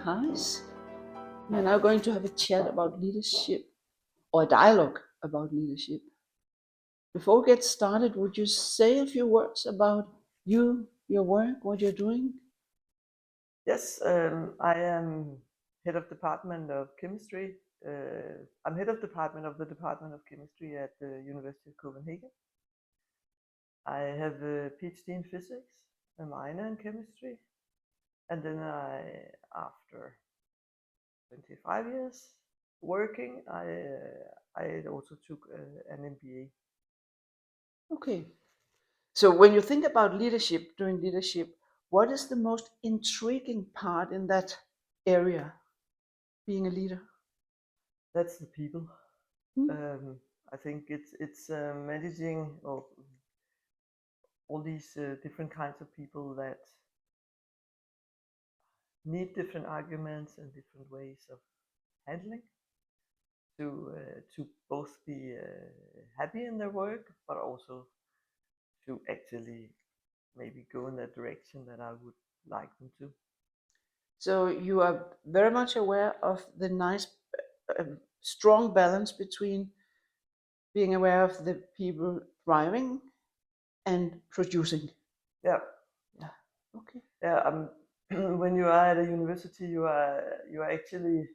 Harris. We're now going to have a chat about leadership, or a dialogue about leadership. Before we get started, would you say a few words about you, your work, what you're doing? Yes, I am head of Department of Chemistry. I'm head of Department of the Department of Chemistry at the University of Copenhagen. I have a PhD in physics, a minor in chemistry, and then after 25 years working, I also took an MBA. Okay. So when you think about leadership, doing leadership, what is the most intriguing part in that area, being a leader? That's the people. I think it's managing all these different kinds of people that need different arguments and different ways of handling to both be happy in their work, but also to actually maybe go in that direction that I would like them to. So you are very much aware of the nice, strong balance between being aware of the people thriving and producing. Yeah. Yeah. Okay. Yeah. When you are at a university, you are actually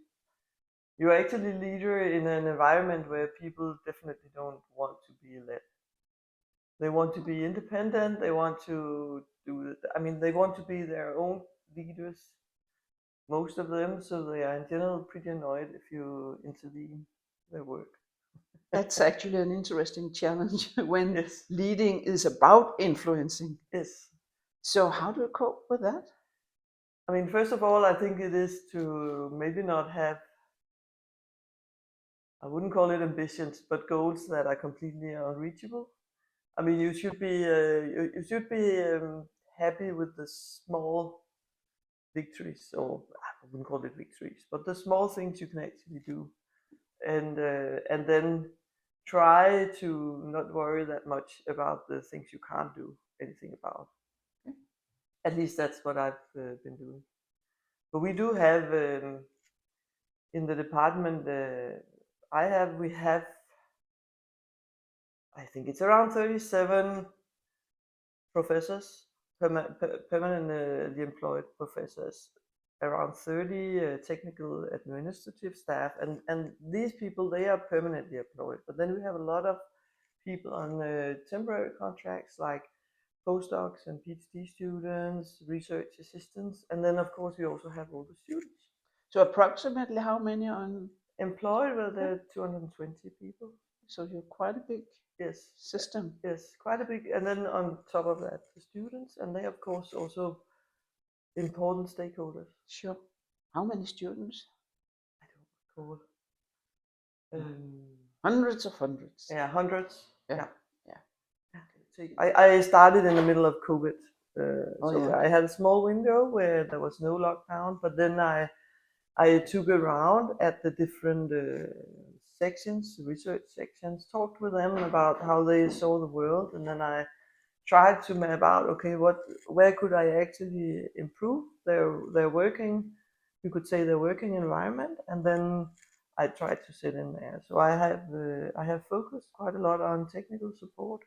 leader in an environment where people definitely don't want to be led. They want to be independent. They want to do. They want to be their own leaders. Most of them, so they are in general pretty annoyed if you intervene their work. That's actually an interesting challenge when Yes. leading is about influencing. Yes. So how do you cope with that? First of all, I think it is to maybe not have, I wouldn't call it ambitions, but goals that are completely unreachable. You should be happy with the small victories, or I wouldn't call it victories, but the small things you can actually do, and then try to not worry that much about the things you can't do anything about. At least that's what I've been doing. But we do have in the department we have, I think it's around 37 professors, permanently employed professors, around 30 technical administrative staff, and these people, they are permanently employed. But then we have a lot of people on temporary contracts, like postdocs and PhD students, research assistants, and then of course we also have all the students. So approximately how many on Employed with 220 people. So you're quite a big system. Yes, quite a big, and then on top of that, the students, and they of course also important stakeholders. Sure. How many students? I don't recall. Hundreds of hundreds. Yeah, hundreds. Yeah. I started in the middle of COVID, I had a small window where there was no lockdown, but then I took around at the different sections, research sections, talked with them about how they saw the world, and then I tried to map out, okay, where could I actually improve their working, you could say their working environment, and then I tried to sit in there. So I have focused quite a lot on technical support,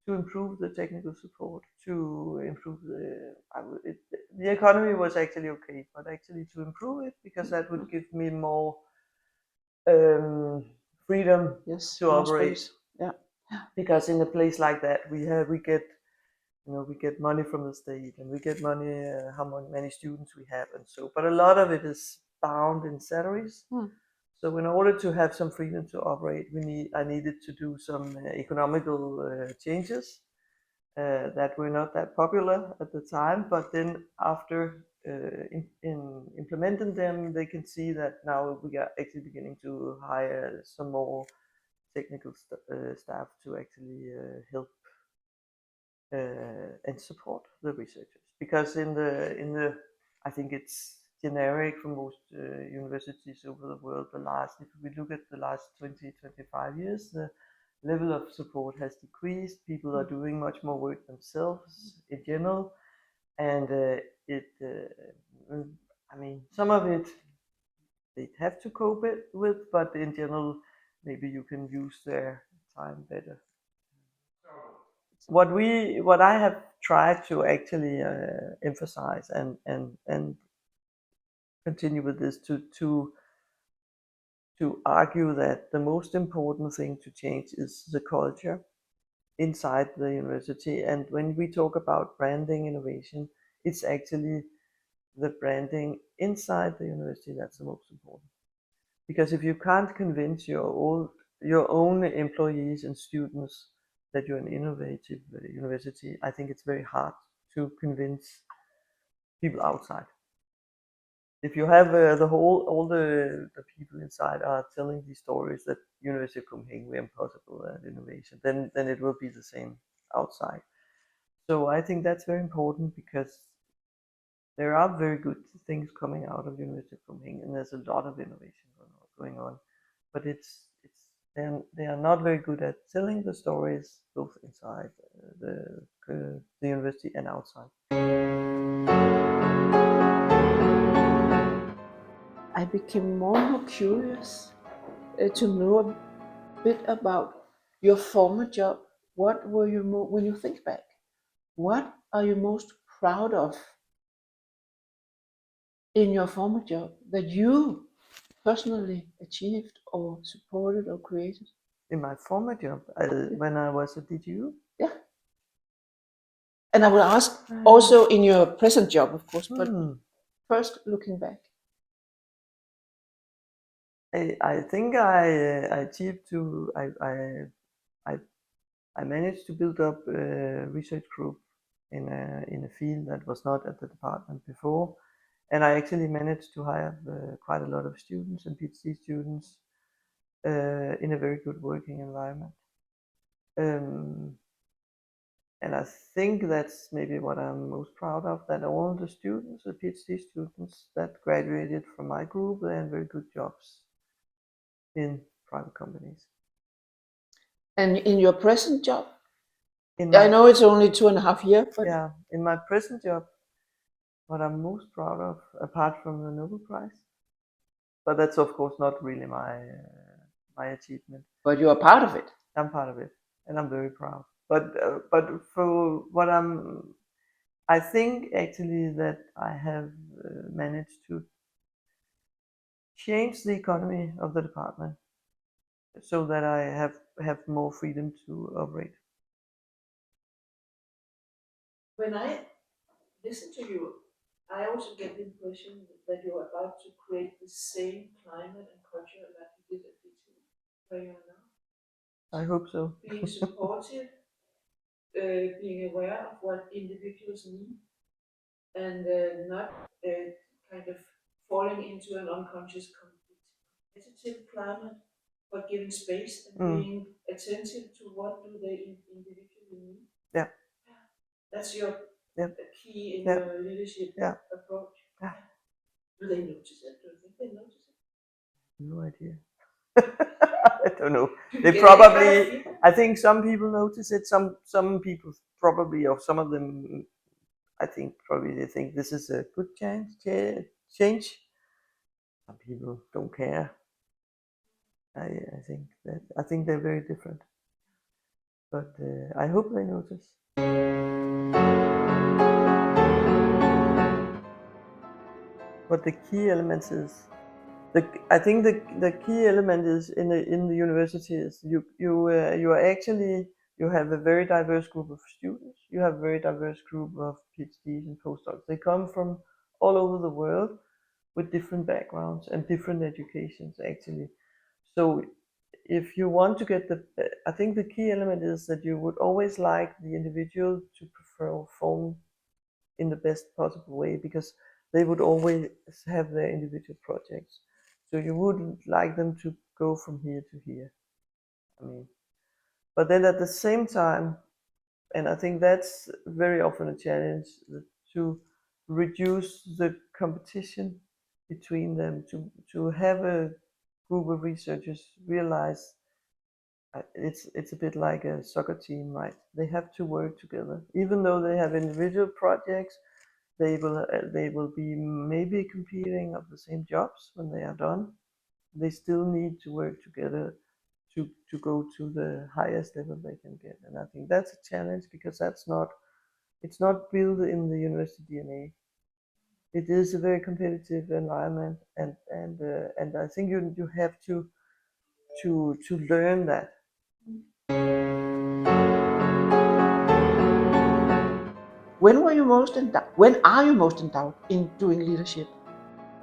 to improve the technical support, to improve the economy was actually okay, but actually to improve it, because that would give me more freedom to operate. Space. Yeah. Because in a place like that, we get money from the state, and we get money how many students we have, and so. But a lot of it is bound in salaries. So in order to have some freedom to operate, I needed to do some economical changes that were not that popular at the time. But then after in implementing them, they can see that now we are actually beginning to hire some more technical staff to actually help and support the researchers. Because in the I think it's generic for most universities over the world, if we look at the last 20-25 years, the level of support has decreased. People are doing much more work themselves in general, and I mean, some of it they have to cope with, but in general, maybe you can use their time better. What I have tried to actually emphasize and continue with this to argue that the most important thing to change is the culture inside the university. And when we talk about branding innovation, it's actually the branding inside the university that's the most important. Because if you can't convince your own employees and students that you're an innovative university, I think it's very hard to convince people outside. If you have all the people inside are telling these stories that University of Copenhagen we're impossible at innovation, then it will be the same outside. So I think that's very important because there are very good things coming out of University of Copenhagen, and there's a lot of innovation going on. But they are not very good at telling the stories both inside the university and outside. I became more and more curious to know a bit about your former job. What were you when you think back? What are you most proud of in your former job that you personally achieved or supported or created? In my former job, when I was at DTU, Yeah. And I will ask also in your present job, of course, but first looking back. I think I achieved to I managed to build up a research group in a field that was not at the department before, and I actually managed to hire quite a lot of students and PhD students in a very good working environment. And I think that's maybe what I'm most proud of, that all the students, the PhD students that graduated from my group, they had very good jobs in private companies. And in your present job? I know it's only 2.5 years, but yeah, in my present job, what I'm most proud of, apart from the Nobel Prize, but that's of course not really my achievement. But you are part of it. I'm part of it, and I'm very proud. But for what I think actually that I have managed to change the economy of the department so that I have more freedom to operate. When I listen to you, I also get the impression that you're about to create the same climate and culture like you did at DT, where you are now. I hope so. Being supportive, being aware of what individuals need, and not kind of falling into an unconscious competitive climate, but giving space and being attentive to what do they individually need. Yeah. That's your key in your leadership approach. Yeah. Do they notice it? Do you think they notice it? No idea. I don't know. They probably. I think some people notice it. Some people probably, or some of them, I think probably they think this is a good change. Some people don't care. I think they're very different. But I hope they notice. What the key elements is. I think the key element is in the university is you are actually, you have a very diverse group of students. You have a very diverse group of PhDs and postdocs. They come from all over the world with different backgrounds and different educations actually. So if you want to get I think the key element is that you would always like the individual to perform in the best possible way, because they would always have their individual projects. So you wouldn't like them to go from here to here. I mean, but then at the same time, and I think that's very often a challenge, to reduce the competition between them, to have a group of researchers realize it's a bit like a soccer team, right? They have to work together, even though they have individual projects. they will be maybe competing of the same jobs when they are done. They still need to work together to go to the highest level they can get, and I think that's a challenge because it's not built in the university DNA. It is a very competitive environment, and I think you have to learn that. When are you most in doubt in doing leadership?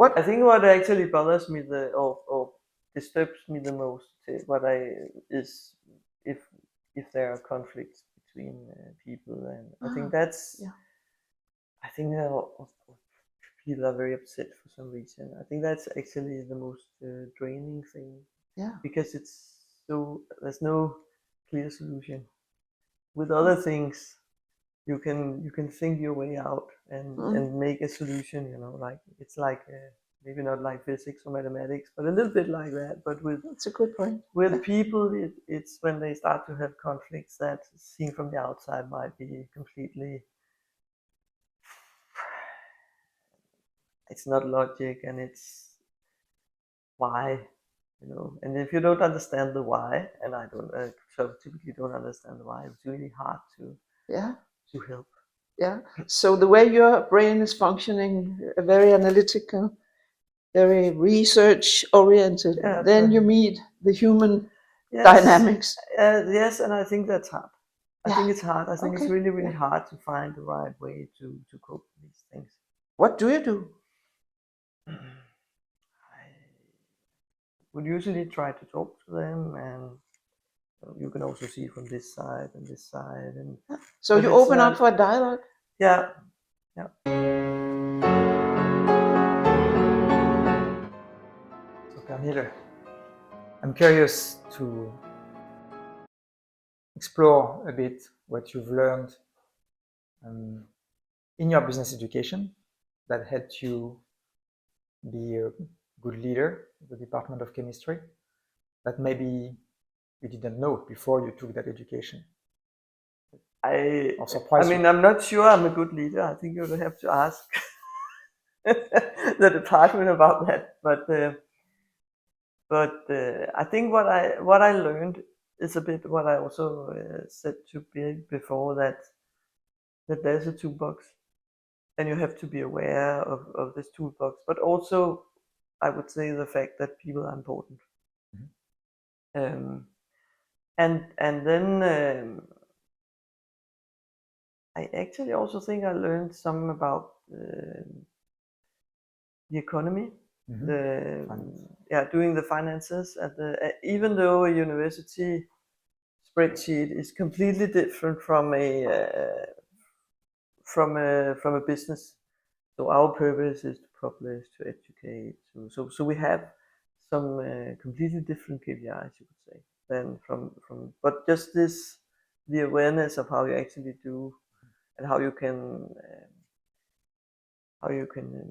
I think what actually bothers me or disturbs me the most, is if there are conflicts between people, and I think that's yeah. I think that people are very upset for some reason. I think that's actually the most draining thing. Yeah. Because there's no clear solution. With other things, you can think your way out and make a solution. Like it's like maybe not like physics or mathematics, but a little bit like that. But that's a good point. With people, it's when they start to have conflicts that seen from the outside might be completely. It's not logic, and it's why, and if you don't understand the why, and I don't typically don't understand the why, it's really hard to help. Yeah. So the way your brain is functioning, very analytical, very research oriented, then you meet the human dynamics. Yes, and I think that's hard. I think it's hard. I think it's really, really hard to find the right way to cope with these things. What do you do? I would usually try to talk to them, and you can also see from this side and this side. And so you open up for a dialogue? Yeah. So Pernille, I'm curious to explore a bit what you've learned in your business education that helped you be a good leader of the Department of Chemistry that maybe you didn't know before you took that education. I mean, I'm not sure I'm a good leader. I think you would have to ask the department about that. But I think what I learned is a bit what I also said to Berit before, that there's a toolbox, and you have to be aware of this toolbox. But also, I would say the fact that people are important. And then I actually also think I learned some about the economy, doing the finances at even though a university spreadsheet is completely different from a business. So our purpose is to publish, to educate. So we have some completely different KPIs, you could say, than from. But just the awareness of how you actually do, and how you can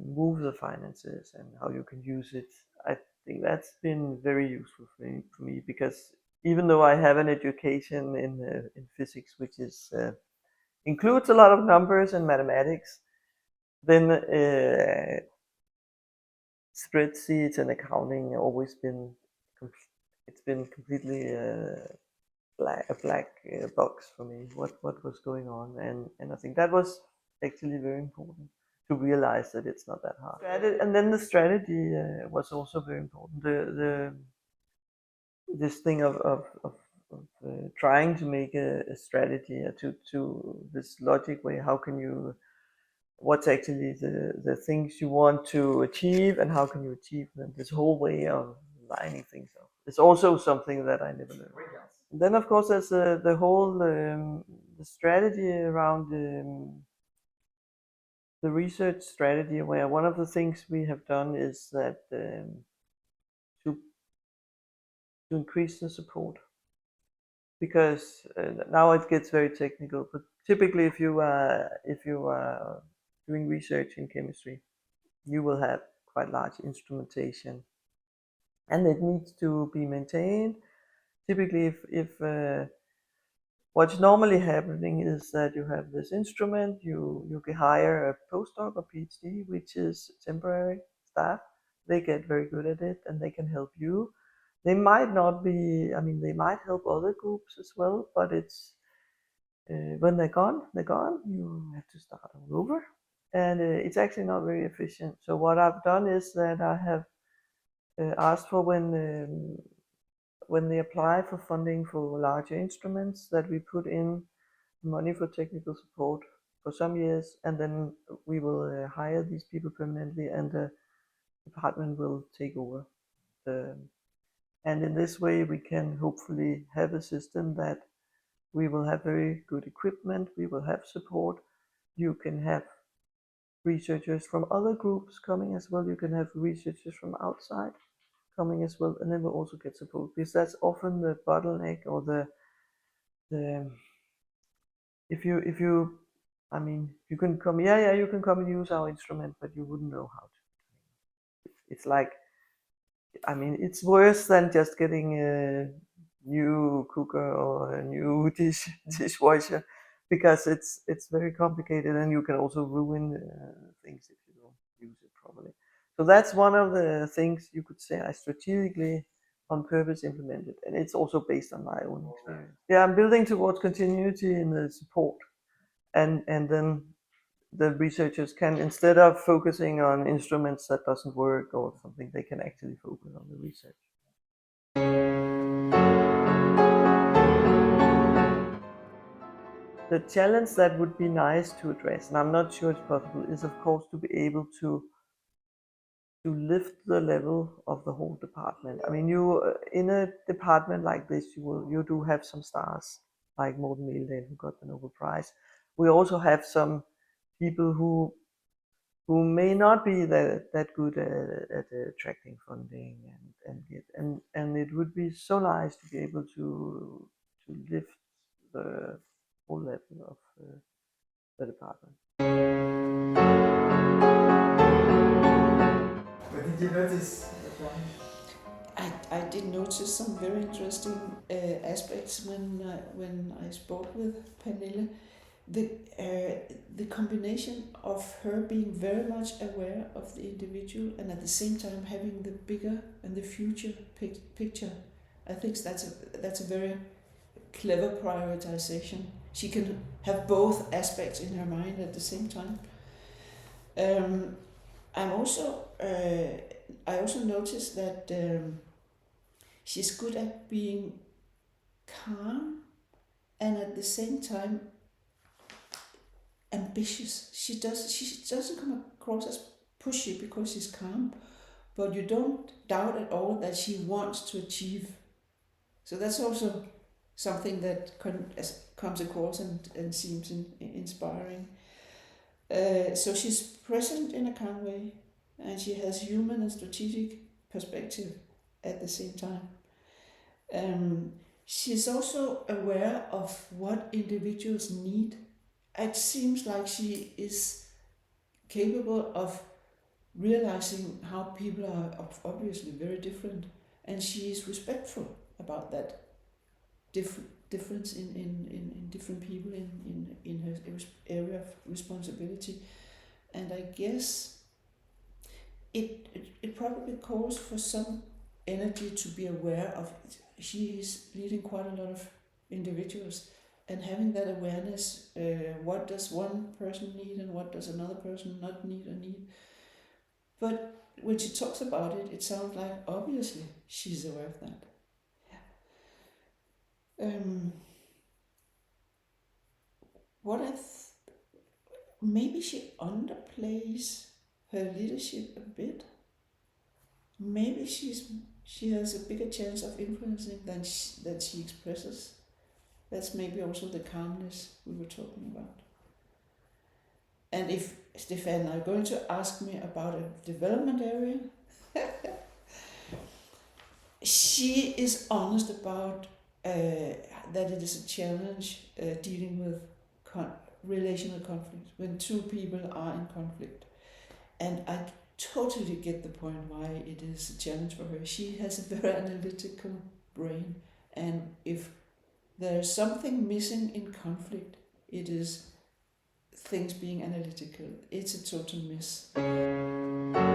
move the finances and how you can use it. I think that's been very useful for me because even though I have an education in physics, which includes a lot of numbers and mathematics, then spreadsheets and accounting always been completely a black box for me. What was going on, and I think that was actually very important to realize that it's not that hard. And then the strategy was also very important. This thing of trying to make a strategy to this logic way. How can you? What's actually the things you want to achieve, and how can you achieve them? This whole way of lining things up. It's also something that I never learned. And then, of course, there's the whole the strategy around the research strategy, where one of the things we have done is that to increase the support, because now it gets very technical. But typically, if you are doing research in chemistry, you will have quite large instrumentation, and it needs to be maintained. Typically, if what's normally happening is that you have this instrument, you can hire a postdoc or PhD, which is temporary staff. They get very good at it and they can help you. They might not be, I mean, they might help other groups as well, but it's when they're gone, they're gone. You have to start all over, and it's actually not very efficient. So what I've done is that I have asked for when they apply for funding for larger instruments, that we put in money for technical support for some years, and then we will hire these people permanently, and the department will take over. And in this way, we can hopefully have a system that we will have very good equipment, we will have support. You can have researchers from other groups coming as well. You can have researchers from outside coming as well, and then we'll also get support, because that's often the bottleneck, or the if you I mean, you can come, you can come and use our instrument, but you wouldn't know how to. It's like, I mean, it's worse than just getting a new cooker or a new dishwasher, because it's very complicated, and you can also ruin things if you don't use it properly. So that's one of the things you could say I strategically on purpose implemented, and it's also based on my own experience. Yeah, I'm building towards continuity in the support, and then the researchers can, instead of focusing on instruments that doesn't work or something, they can actually focus on the research. The challenge that would be nice to address, and I'm not sure it's possible, is of course to be able to lift the level of the whole department. I mean, you in a department like this, you do have some stars like Morten Meldal, who got the Nobel Prize. We also have some people who may not be that good at attracting funding, and it would be so nice to be able to lift the whole level of the department. What did you notice? I did notice some very interesting aspects when I spoke with Pernille. The combination of her being very much aware of the individual and at the same time having the bigger and the future picture. I think that's a very clever prioritization. She can have both aspects in her mind at the same time. I also noticed that she's good at being calm and at the same time ambitious. She doesn't come across as pushy because she's calm, but you don't doubt at all that she wants to achieve. So that's also something that comes across and seems inspiring. So she's present in a calm way, and she has human and strategic perspective at the same time. She's also aware of what individuals need. It seems like she is capable of realizing how people are obviously very different, and she is respectful about that difference in different people in her area of responsibility. And I guess it probably calls for some energy to be aware of. She is leading quite a lot of individuals, and having that awareness, what does one person need and what does another person not need or need. But when she talks about it, it sounds like obviously she's aware of that. Maybe she underplays her leadership a bit. Maybe she has a bigger chance of influencing than she expresses. That's maybe also the calmness we were talking about. And if Stefan are going to ask me about a development area, she is honest about that it is a challenge dealing with relational conflict when two people are in conflict. And I totally get the point why it is a challenge for her. She has a very analytical brain, and if there is something missing in conflict. It is things being analytical. It's a total miss.